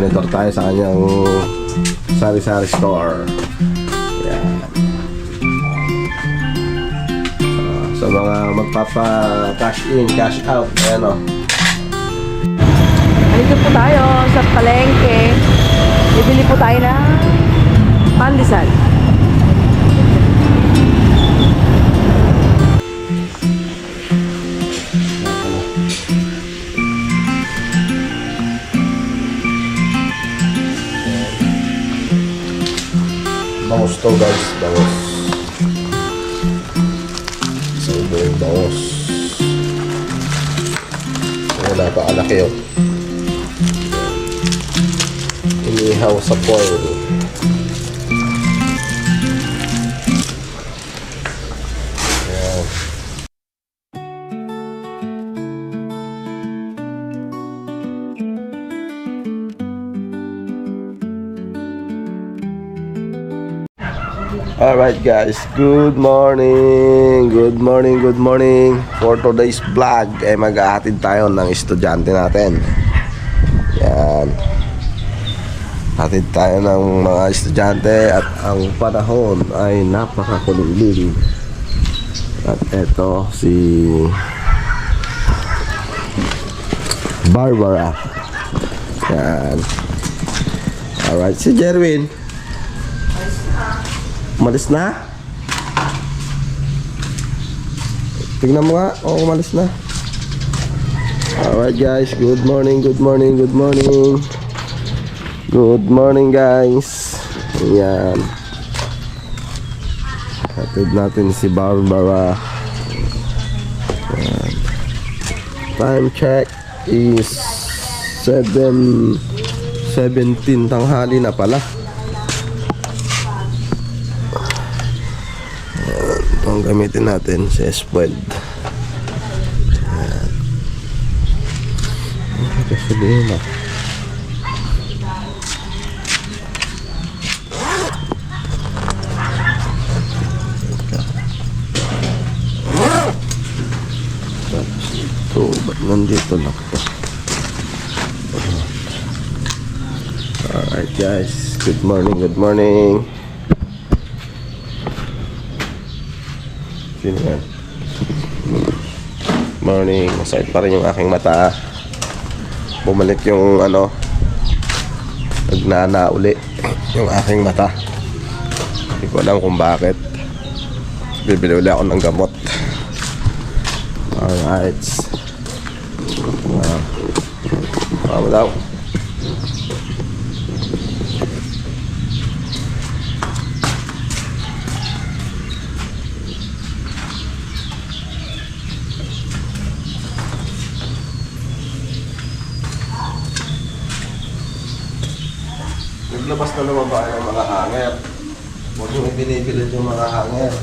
Monitor tayo sa kanyang sari-sari store. Yan. Sa mga magpapa-cash in, cash out. Ayan o. Dito po tayo sa palengke. Bibili po tayo ng pandesal. Bangos to guys, bangos. Sobrang bangos. Wala pa kalaki yun. Inihaw sa foil. Ayan. Alright guys, good morning. Good morning, good morning. For today's vlog ay mag-ahatid tayo ng estudyante natin. Yan. Hatid tayo ng mga estudyante at ang panahon ay napakakulimlim. At eto si Barbara. Yan. Alright, si Jerwin. Umalis na? Tingnan mo nga. Oo, umalis na. Alright guys, good morning, good morning, good morning. Good morning guys. Ayan. Hatid natin si Barbara. Ayan. Time check is 7:17 tanghali na pala. Ang gamitin natin sa S12. Ayan. Gasolina. Ito, ba't nandito lang ito? Alright guys, good morning, good morning. Sino yan? Morning. Masakit pa rin yung aking mata. Bumalik yung ano, nagnana uli yung aking mata. Hindi ko alam kung bakit. Bibili uli ako ng gamot. Alright. Tama daw. Naglabas na naman ba ng mga hanger? Huwag yung ibinibilid yung mga hanger.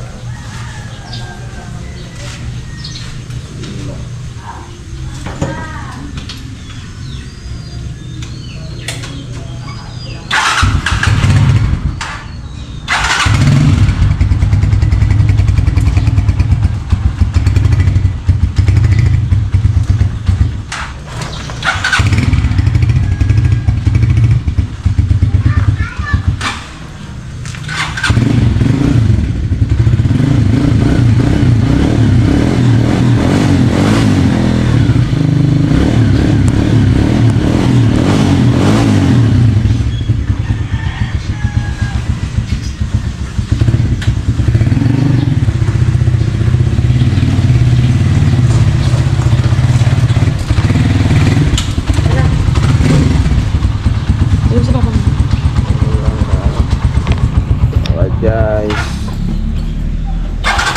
Guys,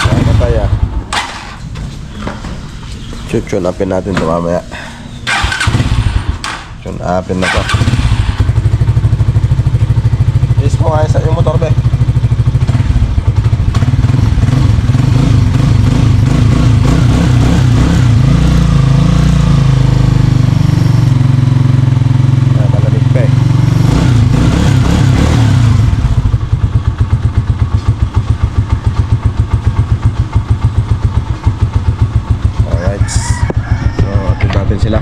ano kaya? Tune-upin natin ito mamaya. Tune-upin na to. Is mo nga yung motor be. Malamig pa eh. sila.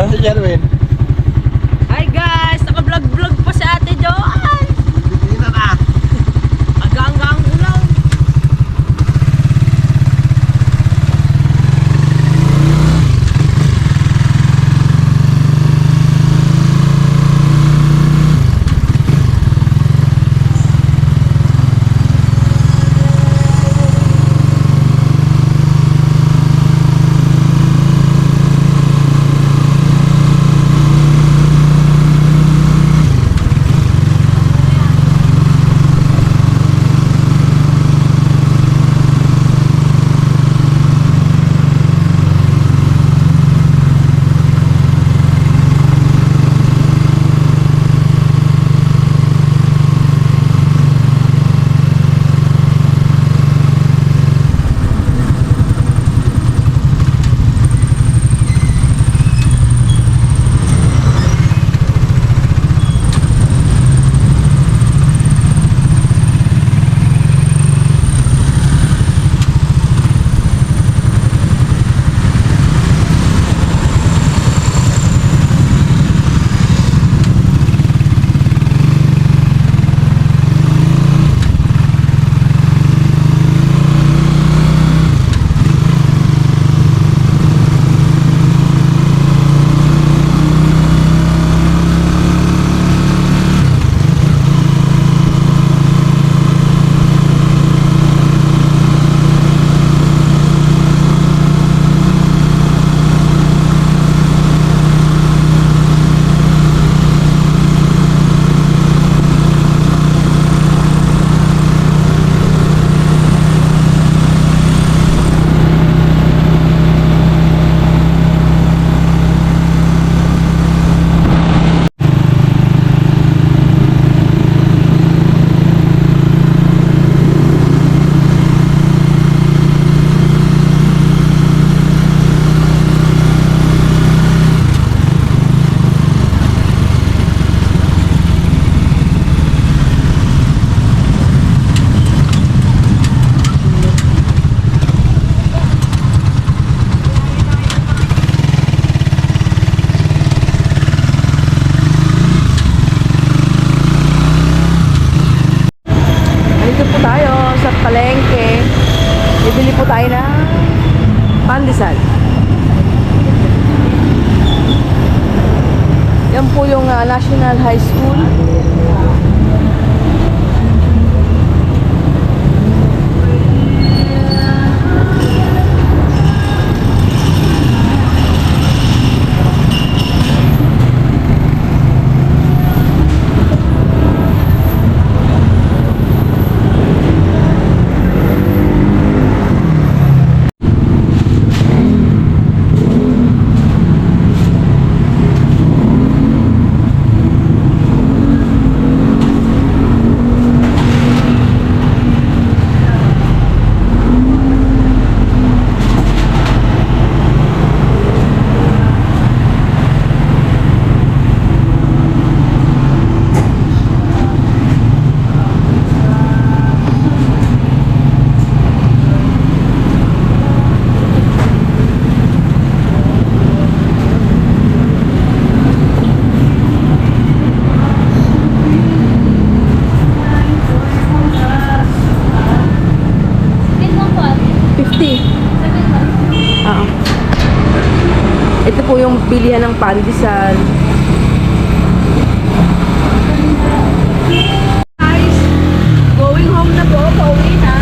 Nasaan si Sherwin? Hi guys! Naka-vlog-vlog pa si Ate Joan! Hindi na. Agang-gang ulaw. Dito po tayo sa palengke. Bibili po tayo ng pandesal. Yan po yung National High School. Ito po yung bilihan ng pandesal. Guys, going home na po. Pauwi na.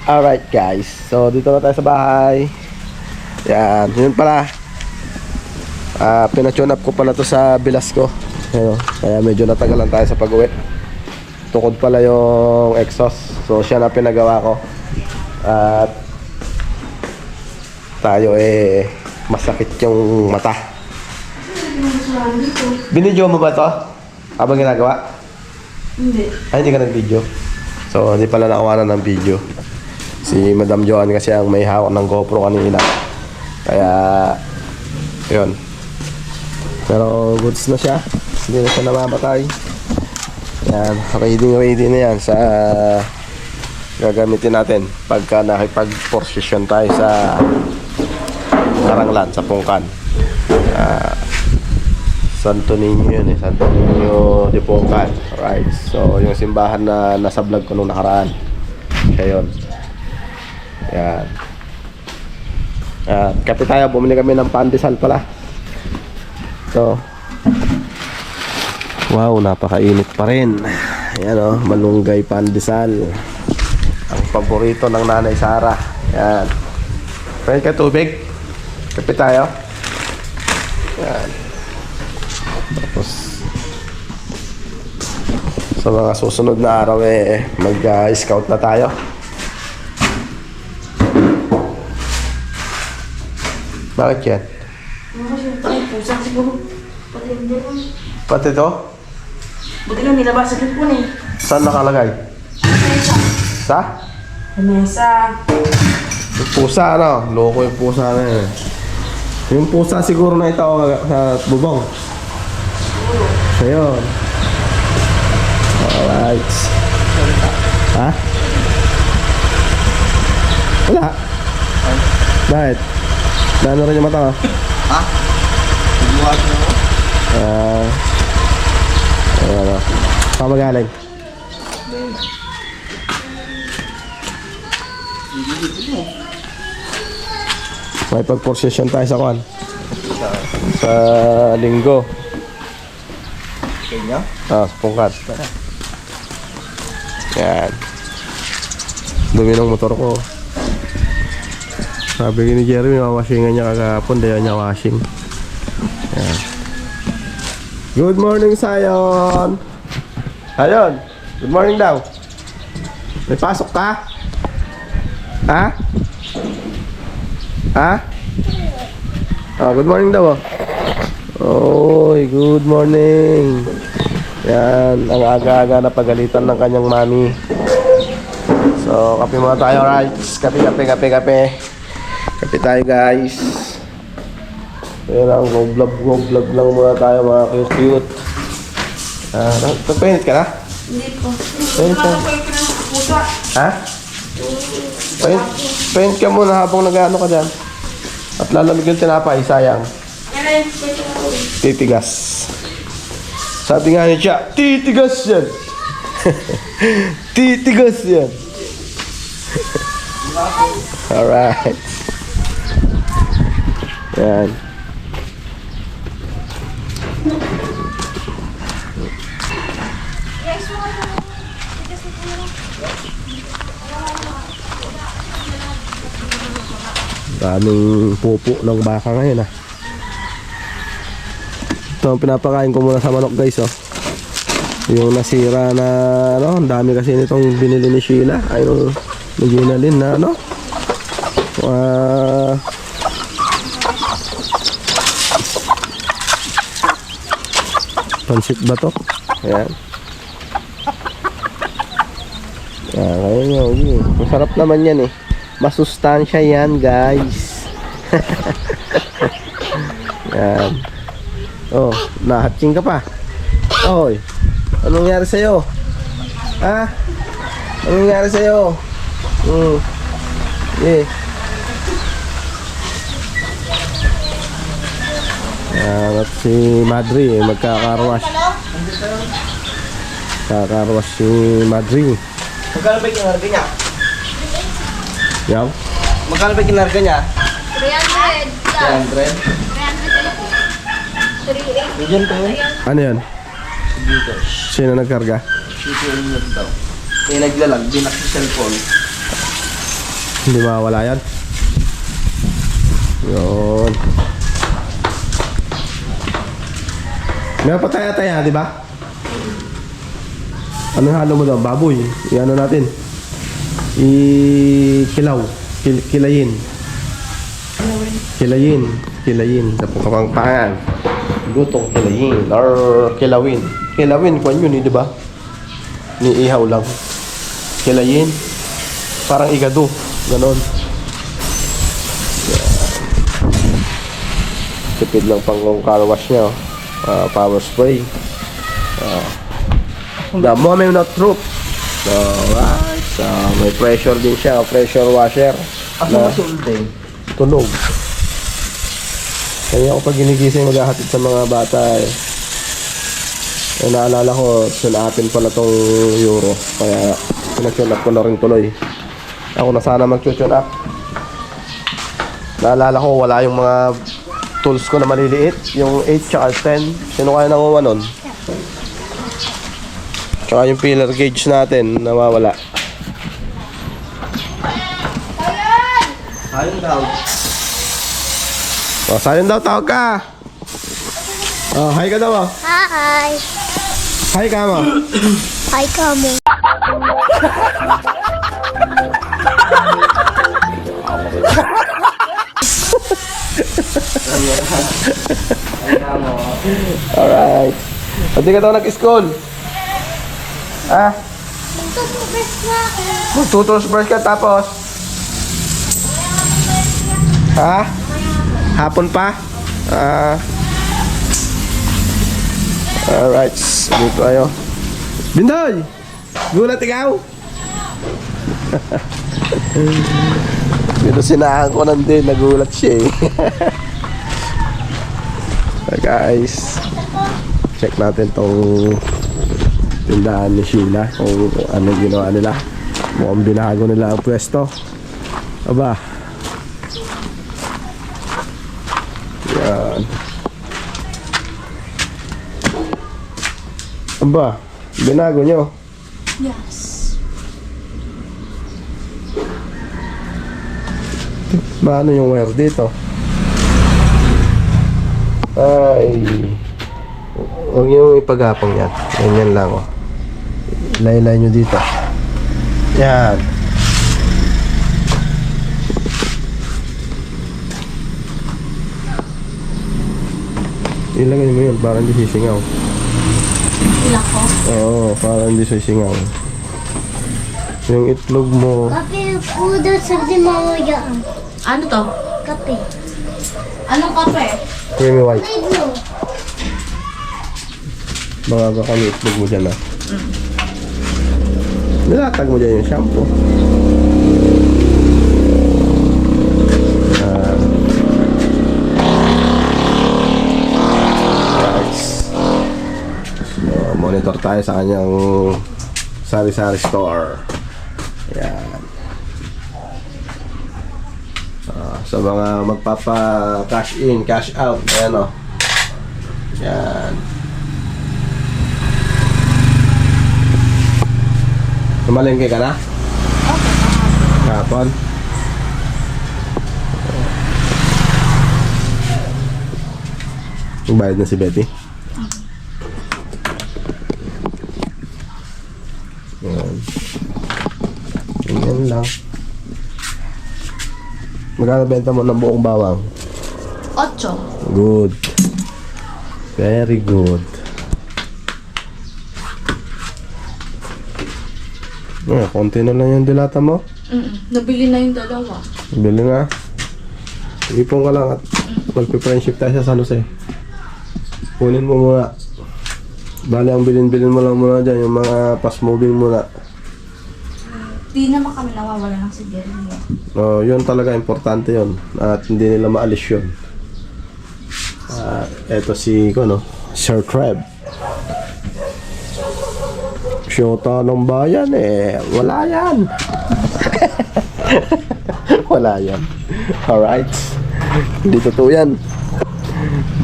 Alright guys, so dito na tayo sa bahay. Yan, yun pala. Pinatune up ko pala to sa Velasco. Ayun, kaya medyo natagalan tayo sa pag-uwi. Tukod pala yung exhaust. So siya na pinagawa ko. At tayo masakit yung mata. Binidyo mo ba to? Habang ginagawa? Hindi. Ay, hindi ka nag-video. So hindi pala nakawanan ng video. Si Madam Joan kasi ang may hawak ng GoPro kanina. Kaya yun. Pero goods na siya. Hindi na siya namamatay. Yan, ready na yan sa gagamitin natin pagka nakipag-position tayo sa Karanglan, sa Pungkan. Santo Niño yun Santo Niño de Pungkan. Alright, so yung simbahan na nasa vlog ko nung nakaraan. Siya yun. Yan. Kape tayo, bumili kami ng pandesal pala. So, wow, napakainit pa rin. Ayan malunggay pandesal. Ang paborito ng Nanay Sara. Yan. Pwede ka tubig? Kape tayo. Yan. Tapos, sa mga susunod na araw mag-scout na tayo. Bakit yan? Ay, pusa siguro. Pati hindi ko. Pati to? Buti lang nilabas sa kipon eh. Saan nakalagay? Sa? Mesa. Yung pusa loko yung pusa na yun. Yung pusa siguro na ito sa bubong. So yun. Alright. Ha? Wala. Bakit? Naano rin yung mata mo? Ha? Bubuhat mo ako? Ano? Saan magaling? May pag-procession tayo sa kwan. Sa linggo. Kanya? Sa Pungkan. Yan. Dumi ng motor ko. Sabi ni Jeremy, mawashingan niya kagapon, dahil niya washing. Yan. Good morning, Sayon! Sayon! Good morning daw! May pasok ka? Ha? Ha? Good morning daw. Oy, good morning. Yan, ang aga-aga na pagalitan ng kanyang mami. So, kape muna tayo, right? Kape. Kape tayo, guys. Ayan lang, go vlog lang muna tayo, mga cute. Nagpainit ka na? Hindi po. Painit ka. Pusa. Ha? Paint ka muna habang nag-ano ka dyan. At lalamig yung tinapay, sayang. Titigas. Sabi nga niya siya, titigas yan. Titigas yan. Alright. Yan. Daming pupo ng baka ngayon Ito ang pinapakain ko muna sa manok, guys yung nasira na ang dami kasi nitong binili ni Sheila ay yung ni Ginalyn na pansit ba to? Ayan. Ayan, masarap naman yan masustansya yan, guys. Yan. Nahatching ka pa. Oy, anong nangyari sa'yo? Ha? Anong nangyari sa'yo? At si Madri magkakarwash. Kakarwash si Madri. Magkano ba yung kinarga niya? Yaw? Magkano ba yung kinarga niya? 300. 300? Bigyan ko yun. Ano yan? Dito. Sino nagkarga? Dito yung nag daw. Kaya naglalag, dinak sa cellphone. Hindi mawala yan. Yun. May pataya-taya, di ba? Ano halo mo daw? Baboy. Iano natin. Kilaw. Kilayin. Kilayin. Sa Kapampangan. Lutong kilayin. Or kilawin. Kilawin, kwan yun, di ba? Ni ihaw lang. Kilayin. Parang igado. Ganon. Tipid lang pang car wash niya. Power spray. Damo kami na troop. So, right. So, may pressure din siya. Pressure washer. Ako Na masulde. tunog. Kaya ako pag ginigising maghahatid sa mga bata eh. Eh, naalala ko, sunatin pala tong euro. Kaya, sinag-tune up ko na rin tuloy. Ako na sana mag-tune up. Naalala ko, wala yung mga tools ko na maliliit. Yung 8 tsaka 10. Sino kaya nanguha nun? Tsaka yung pillar gauge natin, nawawala. Ayun daw. Oh, Sayon daw, tawag ka! Oh, hi ka daw, oh. Hi. Hi ka mo. Hi, Kamo. Alright. Pati ka daw nag-school. Ah, magtutoothbrush ka tapos. Ha? Hapon pa? Alright. Dito tayo. Bindoy! Gulat ikaw? Dito sinahan ko nandun. Nagulat siya eh. Guys, check natin tong tindahan ni Sheila kung ano ginawa nila. Mukhang binago nila ang pwesto. Aba, yan. Aba, binago nyo. Yes. Paano yung wire dito? Ay, huwag nyo ipagapang yan. Ganyan lang, oh. Ilay-ilay nyo dito. Yan. Ilagay mo yun para hindi sisingaw. Ilang ko? Oo, para hindi sisingaw. Yung itlog mo, Kape po daw sa dimawaya. Ano to? Kape. Anong kape? creamy white. Ay, no. Mga kami itlog mo dyan, ah. Nilatag mo dyan yung shampoo. Nice. So, monitor tayo sa kanyang sari-sari store. Yan. Sa mga magpapa-cash in, cash out. Ayan, o. Yan. Tumalengke ka na? Okay. Kapon. Bayad na si Betty. Yan. Ganyan lang. Magkano benta mo ng buong bawang? 8. Good. Very good. Konti na lang yung dilata mo. Nabili na yung dalawa. Bili nga. Ipon ka lang at magpi-friendship tayo sa San Jose. Kunin mo muna. Bali ang bilin-bilin mo lang muna dyan, yung mga fast moving muna. Di naman kami nawawala ng sigarilyo. Oh, yun talaga importante yun. At hindi nila maalis yun. Eto si, Sir Crab. Shota ng bayan eh. Wala yan. Wala yan. Alright. Hindi totoo yan.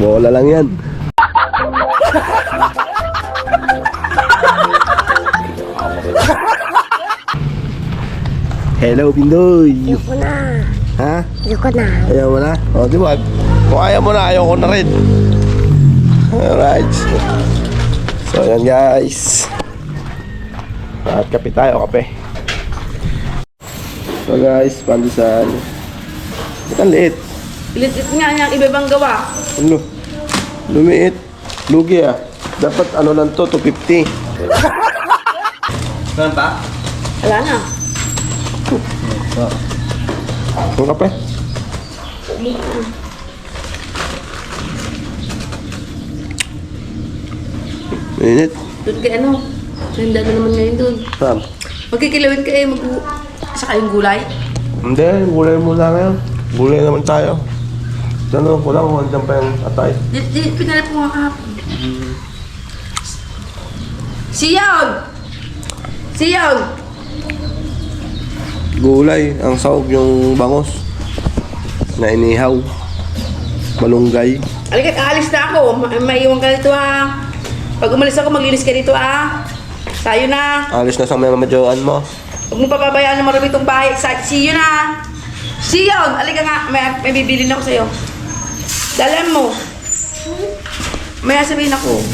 Bola lang yan. Hello, Pindoy. Ayoko na. Ha? Ayoko na. Ayaw mo na? O, di ba? Kung ayaw mo na, ayaw ko na rin. Alright. So, ayan guys. At kape tayo, kape. So guys, pandesal. Ba't ang liit? Lilit nga niya, iba bang gawa? Ano? Lumiit. Lugi ah. Dapat ano lang to, 250. Saan pa? Wala na. Ang kape. Mainit. Doon kay ano? Handa na naman ngayon doon. Saan? Magkikilawin ka eh, isa kayong gulay. Hindi, gulay muna ngayon. Gulay naman tayo. Tanong ko lang kung andyan pa yung atay. Di, pinalap ko nga kahapon. Siyaw! Siyaw! Gulay, ang sahog yung bangos. Na inihaw. Malunggay. Alikat, aalis na ako. Maiwan ka dito ah. Pag umalis ako, maglinis ka dito ah. Sayo na. Alis na sa may mamadyoan mo. Huwag mo papabayaan na marami itong bahay. See you na. See you! Alika nga, may bibili na ako sa'yo. Dalan mo. May sabihin ako.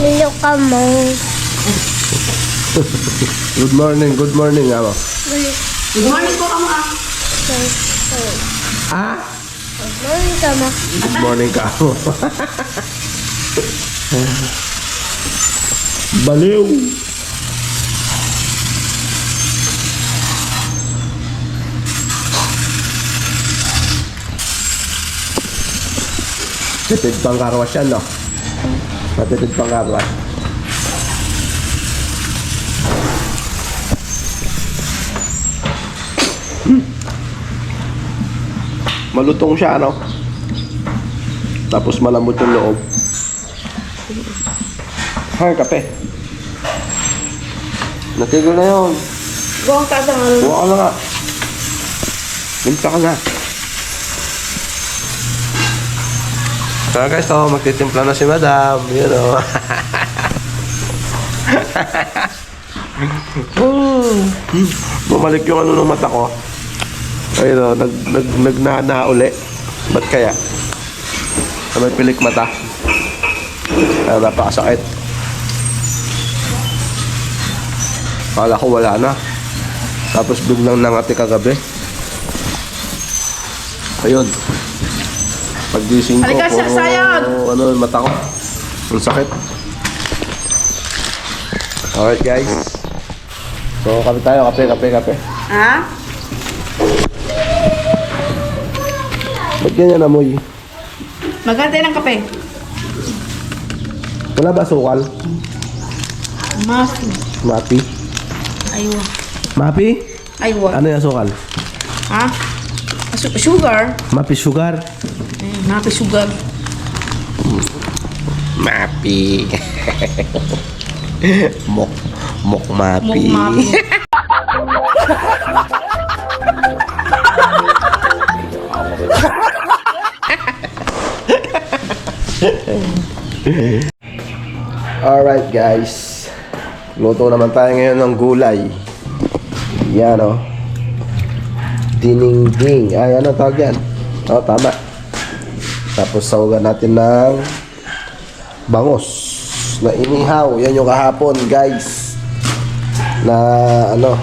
Lilo ka mo. Good morning, amo. Good morning po, Ama. Ah? Good morning ka mo. Good morning ka, amo. Baliw. Tipid pang karwas yan, no? Matipid pang karwas. Malutong siya, no? Tapos malambot yung loob. Hay, kape. Natigil na yun. Buwang taas ang ano. Buwa ka na nga. Limta ka na. So guys, so, magtitimpla na si Madam. You know. Bumalik yung ano ng mata ko. Ayun, nagnana uli. Ba't kaya? May pilik mata. Kaya napakasakit. Kala ko wala na. Tapos biglang nangati kagabi. Ayun. Paggising ko, Halika, sayang! ano yung mata ko. Ang sakit. Alright guys. So kape tayo, kape. Ha? Ba't ganyan amoy? Magantay ng kape. Wala ba sukal? Mas. Mapi? Aywa. Mapi? Aywa. Ano yung sukal? Ha? Sugar. Mapi sugar? Mapi sugar. Mapi. Mok mapi. Mapi. Alright guys. Luto naman tayo ngayon ng gulay. Yan o. Dininding. Ay, ano tawag yan? Oo, tama. Tapos sawagan natin ng bangos na inihaw. Yan yung kahapon guys. Na ano.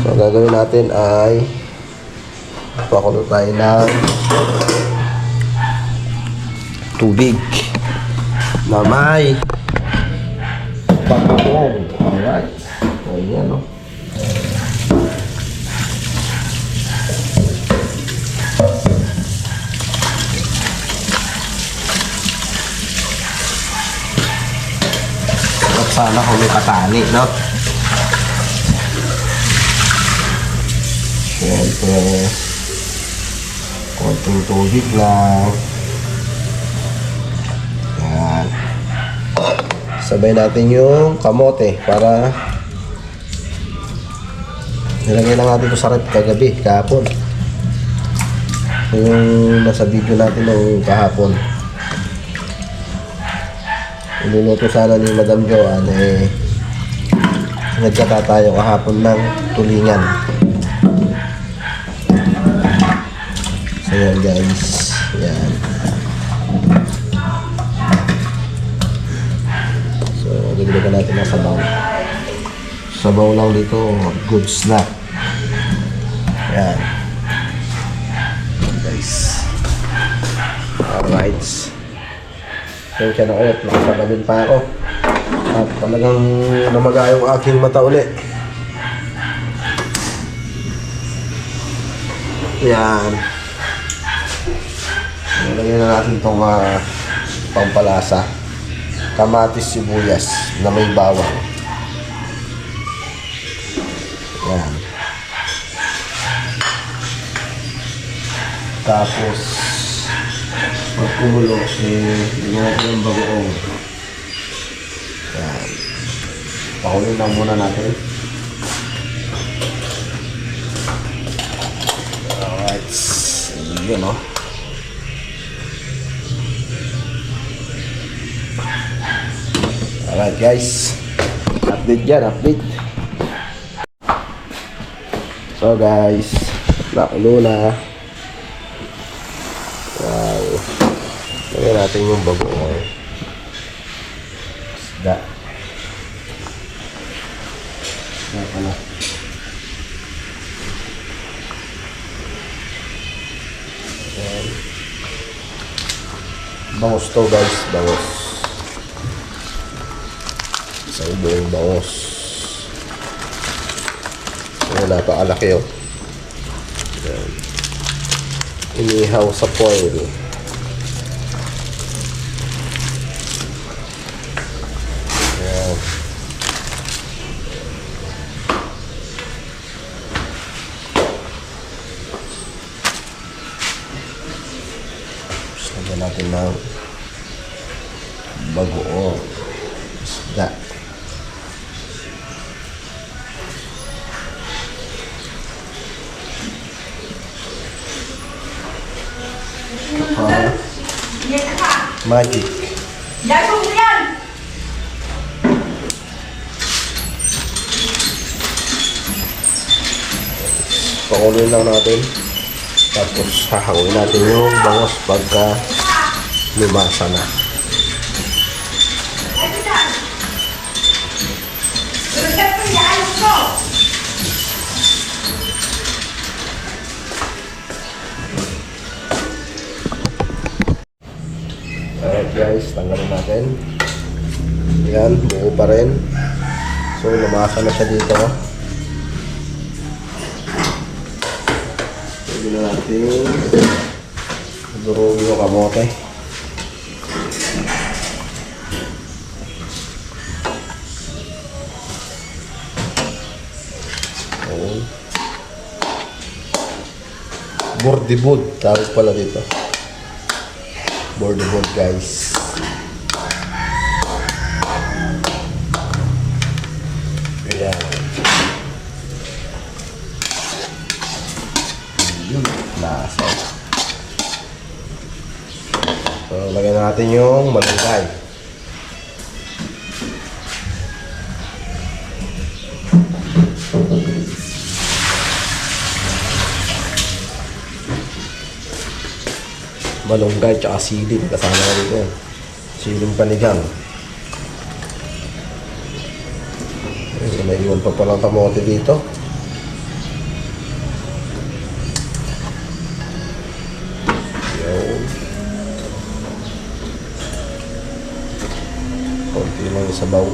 So gagawin natin ay pakulo tayo ng tubig na may pagkakong. Alright. So yan o. Sana kung may patani, no? Siyempre, konting tubig lang. Yan. Sabay natin yung kamote para nilagay lang natin ito sa rep kagabi, kahapon. Yung nasa video natin nung kahapon. Niluluto sana ni Madam Joanne eh nagkata tayo kahapon ng tulingan. So yan guys, yan. ilagay natin ng sabaw. Sabaw lang dito, goods na. Yan. Guys. Alright. Tensya na ulit, nakasabagin pa ako. At talagang namaga yung aking mata ulit. Yan. Nalagyan na natin itong pampalasa. Kamatis, sibuyas na may bawang. Yan. Tapos pag kumulo, bigyan natin ng bagoong. Yan. Pakuloy lang muna natin. Alright. Yun, no? Alright, guys. Update yan, update. So, guys. Nakulo na. Wow. Lagyan natin yung bagoong. Isda. Isda pala. Ayan. Bangos to, guys. Bangos. Isang buong bangos. Ayan, napakalaki, oh. Ayan. Inihaw sa foil. Ayan. Lagyan natin ng bagoong isda. Magic. Gagawin mo yan! Pakuloy lang natin. Tapos hahawin natin yung bangos pagka lumasa na. Alright guys, tanggalin natin. Yan, buo pa rin. So lumasa na siya dito. Pwede na natin durugin yung kamote. Ayan. Bordibod, tawag pala dito. Bordibod, guys. Ayan. Yun, lasa. So, lagyan natin yung malunggay. Malunggay tsaka siling. Kasama ka dito yan. Siling panigang. Ayun, naiwan pa palang kamote dito. Yun. Konti lang yung sabaw.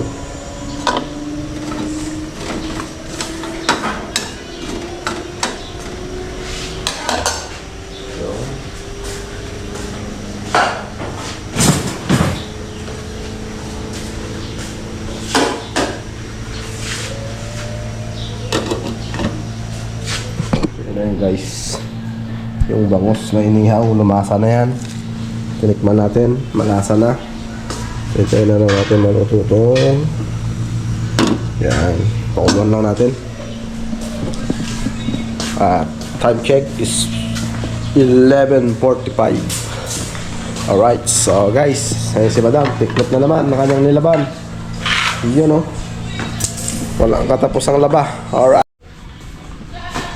Ayan guys, yung bangus na inihaw, lumasa na yan. Tinikman natin, malasa na. Hintayin na lang natin maluto ito. Yan, pakuluan lang natin. Time check is 11:45. Alright, so guys, ayun si Madam, tiklat na naman ng kanyang nilaban. Yun, no? Walang katapos ang laba. Alright.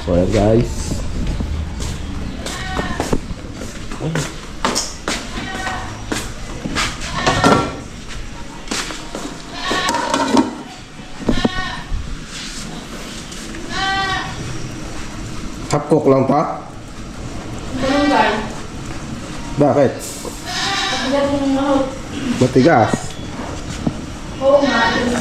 So ayan guys. Half cook lang pa? Ganun guys. Bakit? Pagkat yung ano. Matigas. Oo nga. Yung,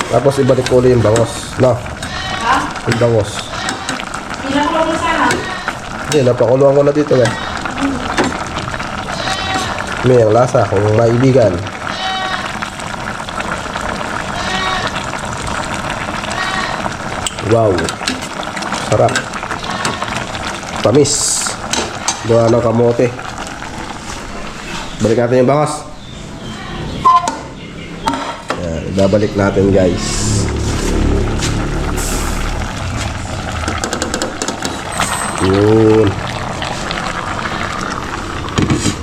Tapos ibalik ko ulit yung bangos. No? ha? Yung bangos. Pinakulong mo sana. Hindi, napakuluan ko na dito eh. May ang lasa kung maibigan. Wow. Sarap. Tamis. Gawa ng kamote. Balik natin yung bangos. Yan, ibabalik natin guys. Yun.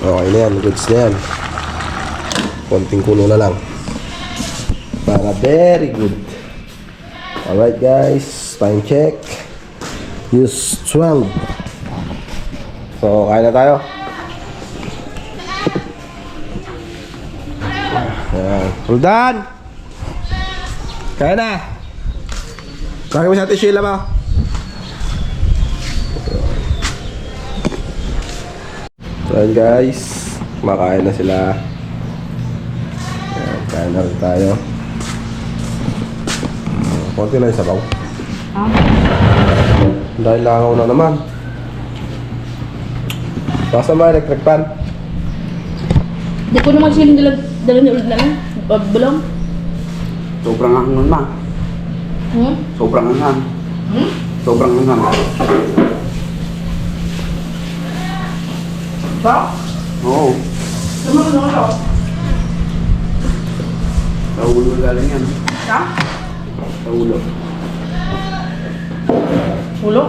Okay na yan, goods na yan. Konting kulo na lang. Para very good. Alright guys, time check. Use 12. So, kain na tayo. Ayan. Roldan! Kain na! Bakit mo sa ating Sheila mo? So yun guys, kumakain na sila. Ayan, kain na rin tayo. Konti lang yung sabaw. Dahil langaw na naman. Basta may electric pan. Di ko naman siling dala ni ulit na lang. Bulong. Sobrang hanghang na. Sobrang hanghang. Sobrang hanghang. Ba? Oo. Sumunod na ako. Sa ulo galing yan. Ha? Sa ulo. Ulo?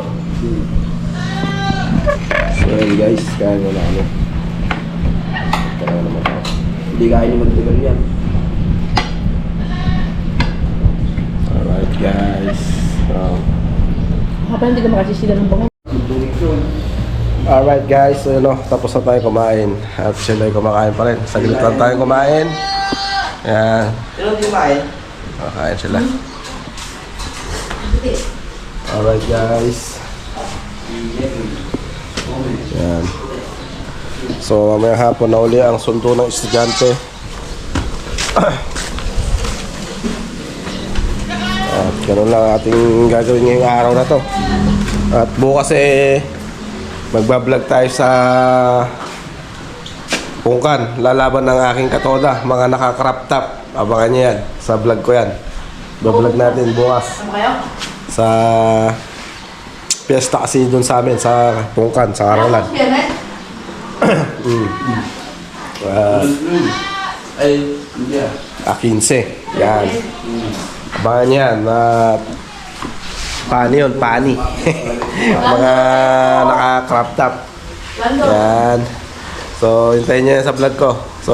So yun guys, kain mo na ano. Kain naman ako. Hindi kaya naman tagal yan. Alright guys. So, Kapag hindi ka makasisila ng bango. alright guys, so yun o, tapos na tayo kumain. At sila ay kumakain pa rin. Saglit lang tayo kumain. Ayan. Pero di ba eh? Kumakain sila. Alright guys. Ayan. So mamaya hapon na uli ang sundo ng estudyante. At ganun lang ating gagawin ngayong araw na to. At bukas magbablog tayo sa Pungkan. Lalaban ng aking katoda, mga naka-crop top. Abangan niyo yan, sa vlog ko yan. Bablog natin bukas Ano kayo? sa piyesta kasi doon sa amin sa Pungkan, sa Aralan. Pianet? Ay, hindi ah. 15. Yan. Abangan yan. Pani yun, pani. Mga naka-crop top. Lando. Yan. So, hintayin nyo yan sa vlog ko. So,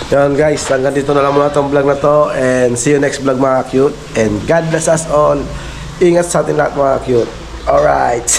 yun guys, hanggang dito na lang muna itong vlog na to. And see you next vlog mga cute. And God bless us all. Ingat sa ating lahat mga cute. Alright.